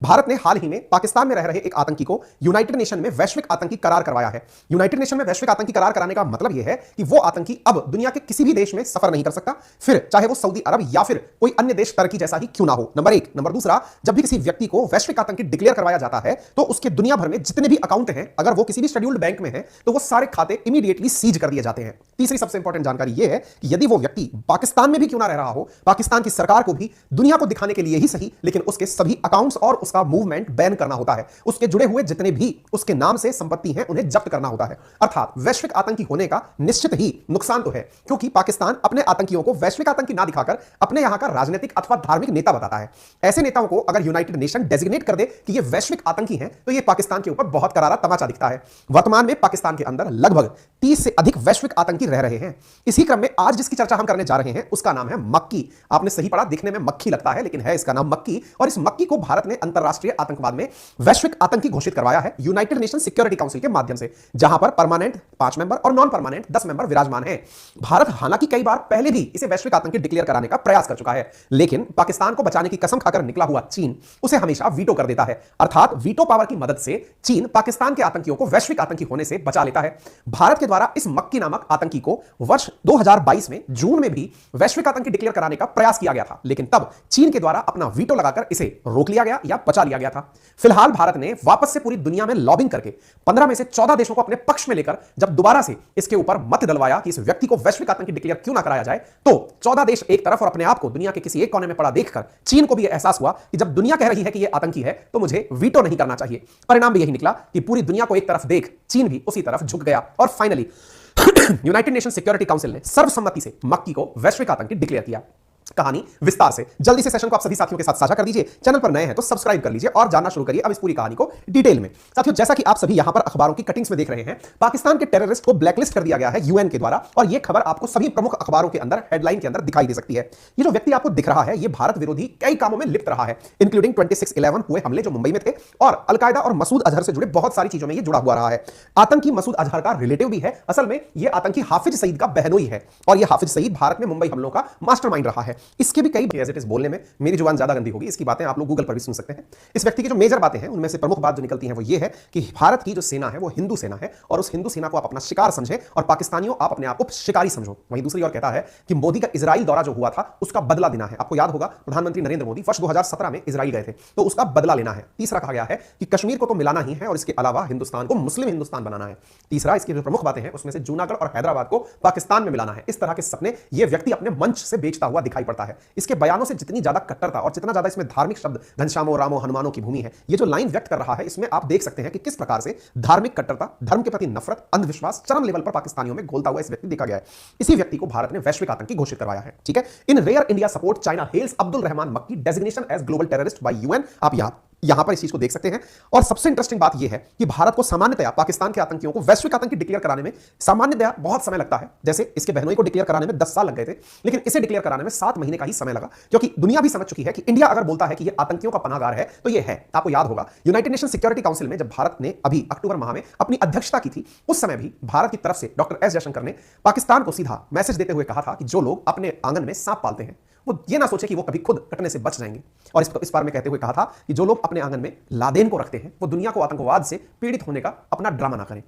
भारत ने हाल ही में पाकिस्तान में रह रहे एक आतंकी को यूनाइटेड नेशन में वैश्विक आतंकी करार करवाया है। यूनाइटेड नेशन में वैश्विक आतंकी करार कराने का मतलब यह है कि वो आतंकी अब दुनिया के किसी भी देश में सफर नहीं कर सकता, फिर चाहे वो सऊदी अरब या फिर कोई अन्य देश टर्की जैसा ही क्यों ना हो। नंबर एक। नंबर दूसरा, जब भी किसी व्यक्ति को वैश्विक आतंकी डिक्लेयर करवाया जाता है तो उसके दुनिया भर में जितने भी अकाउंट हैं, अगर वो किसी भी शेड्यूल्ड बैंक में है तो वो सारे खाते इमीडिएटली सीज कर दिए जाते हैं। तीसरी सबसे इंपॉर्टेंट जानकारी यह है कि यदि वो व्यक्ति पाकिस्तान में भी क्यों ना रह रहा हो, पाकिस्तान की सरकार को भी दुनिया को दिखाने के लिए ही सही, लेकिन उसके सभी अकाउंट्स और उसका मूवमेंट बैन करना होता है। उसके जुड़े हुए जितने भी उसके नाम से संपत्ति हैं उन्हें जब्त करना होता है। अर्थात वैश्विक आतंकी होने का निश्चित ही नुकसान तो है, क्योंकि पाकिस्तान अपने आतंकियों को वैश्विक आतंकी ना दिखाकर अपने यहां का राजनीतिक अथवा धार्मिक नेता बताता है। ऐसे नेताओं को अगर यूनाइटेड नेशन डेजिग्नेट कर दे कि ये वैश्विक आतंकी हैं तो ये पाकिस्तान के ऊपर बहुत करारा तमाचा दिखता है। वर्तमान में पाकिस्तान के अंदर लगभग 30 से अधिक वैश्विक आतंकी रह रहे हैं। इसी क्रम में आज जिसकी चर्चा हम करने जा रहे हैं उसका नाम है मक्की। आपने सही पढ़ा, दिखने में मक्खी लगता है लेकिन है इसका नाम मक्की। और इस मक्की को भारत ने अंतरराष्ट्रीय आतंकवाद में वैश्विक आतंकी घोषित करवाया है यूनाइटेड नेशन सिक्योरिटी काउंसिल के माध्यम से, जहां पर परमानेंट 5 मेंबर और नॉन परमानेंट 10 मेंबर विराजमान हैं। भारत हालांकि कई बार पहले भी इसे वैश्विक आतंकी डिक्लेयर कराने का प्रयास कर चुका है, लेकिन पाकिस्तान को बचाने की कसम खाकर निकला हुआ चीन उसे हमेशा वीटो कर देता है। अर्थात वीटो पावर की मदद से चीन पाकिस्तान के आतंकियों को वैश्विक आतंकी होने से बचा लेता है। भारत के द्वारा इस मक्की नामक आतंकी को वर्ष 2022 में जून में भी वैश्विक आतंकी डिक्लेयर कराने का प्रयास किया गया था, लेकिन तब चीन के द्वारा अपना वीटो लगाकर इसे रोक लिया गया या बचा लिया गया था। फिलहाल भारत ने वापस से पूरी दुनिया में लॉबिंग करके 15 में से 14 देशों को अपने पक्ष में लेकर जब दोबारा से इसके ऊपर मत डलवाया कि इस व्यक्ति को वैश्विक आतंकी डिक्लेयर क्यों ना कराया जाए, तो 14 देश एक तरफ और अपने आप को दुनिया के किसी एक कोने में पड़ा देखकर चीन को भी यह एहसास हुआ कि जब दुनिया कह रही है कि यह आतंकी है तो मुझे वीटो नहीं करना चाहिए। परिणाम भी यही निकला कि पूरी दुनिया को एक तरफ देख चीन भी उसी तरफ झुक गया और finally United nation security council ने सर्वसम्मति से मक्की को वैश्विक आतंकी डिक्लेयर किया। कहानी विस्तार से जल्दी से सेशन को आप सभी साथियों के साथ साझा कर दीजिए। चैनल पर नए हैं तो सब्सक्राइब कर लीजिए और जानना शुरू करिए अब इस पूरी कहानी को डिटेल में। साथियों, जैसा कि आप सभी यहां पर अखबारों की कटिंग्स में देख रहे हैं, पाकिस्तान के टेररिस्ट को ब्लैकलिस्ट कर दिया गया है यूएन के द्वारा, और यह खबर आपको सभी प्रमुख अखबारों के अंदर हेडलाइन के अंदर दिखाई दे सकती है। ये जो व्यक्ति आपको दिख रहा है, यह भारत विरोधी कई कामों में लिप्त रहा है, इंक्लूडिंग 26/11 हुए हमले जो मुंबई में थे, और अलकायदा और मसूद अजहर से जुड़े बहुत सारी चीजों में यह जुड़ा हुआ रहा है। आतंकी मसूद अजहर का रिलेटिव भी है। असल में यह आतंकी हाफिज सईद का बहनोई है, और यह हाफिज सईद भारत में मुंबई हमलों का मास्टरमाइंड रहा है। इसके भी कई एज इट इज बोलने में मेरी जुबान ज्यादा गंदी होगी, इसकी बातें आप लोग गूगल पर भी सुन सकते हैं। इस व्यक्ति की जो मेजर बातें हैं उनमें से प्रमुख बात जो निकलती है वो ये है कि भारत की जो सेना है वो हिंदू सेना है, और उस हिंदू सेना को आप अपना शिकार समझें और पाकिस्तानियों आप अपने आप को शिकारी समझो। वहीं दूसरी ओर कहता है कि मोदी का इजराइल दौरा जो हुआ था उसका बदला देना है। आपको याद होगा प्रधानमंत्री नरेंद्र मोदी वर्ष 2017 में इजराइल गए थे, तो उसका बदला लेना है। तीसरा कहा गया है कि कश्मीर को तो मिलाना ही है और इसके अलावा हिंदुस्तान को मुस्लिम हिंदुस्तान बनाना है। तीसरा, इसकी जो प्रमुख बातें हैं उसमें से जूनागढ़ और हैदराबाद को पाकिस्तान में मिलाना है। इस तरह के सपने यह व्यक्ति अपने मंच से बेचता हुआ दिखाई पड़ता है। इसके बयानों से जितनी ज्यादा कट्टरता और जितना ज्यादा इसमें धार्मिक शब्द घनश्यामो रामो हनुमानों की भूमि है, ये जो लाइन व्यक्त कर रहा है, इसमें आप देख सकते हैं कि किस प्रकार से धार्मिक कट्टरता, धर्म के प्रति नफरत, अंधविश्वास चरम लेवल पर पाकिस्तानियों में घोलता हुआ इस व्यक्ति देखा गया है। इसी व्यक्ति को भारत ने वैश्विक आतंकी घोषित करवाया है। ठीक है, in rare India support China hails Abdul Rahman Makki designation as global terrorist by UN. आप यहां पर इस चीज को देख सकते हैं। और सबसे इंटरेस्टिंग बात यह है कि भारत को सामान्यतया पाकिस्तान के आतंकियों को वैश्विक आतंकी डिक्लेयर कराने में सामान्यतया बहुत समय लगता है। जैसे इसके बहनोई को डिक्लेयर कराने में 10 साल लग गए थे, लेकिन इसे डिक्लेयर कराने में 7 महीने का ही समय लगा, क्योंकि दुनिया भी समझ चुकी है कि इंडिया अगर बोलता है कि यह आतंकियों का पनाहगार है तो यह है। आपको याद होगा यूनाइटेड नेशन सिक्योरिटी काउंसिल में जब भारत ने अभी अक्टूबर माह में अपनी अध्यक्षता की थी, उस समय भी भारत की तरफ से डॉक्टर एस जयशंकर ने पाकिस्तान को सीधा मैसेज देते हुए कहा था कि जो लोग अपने आंगन में सांप पालते हैं वो ये ना सोचे कि वो कभी खुद कटने से बच जाएंगे। और इस बार में कहते हुए कहा था कि जो लोग अपने आंगन में लादेन को रखते हैं वो दुनिया को आतंकवाद से पीड़ित होने का अपना ड्रामा ना करें।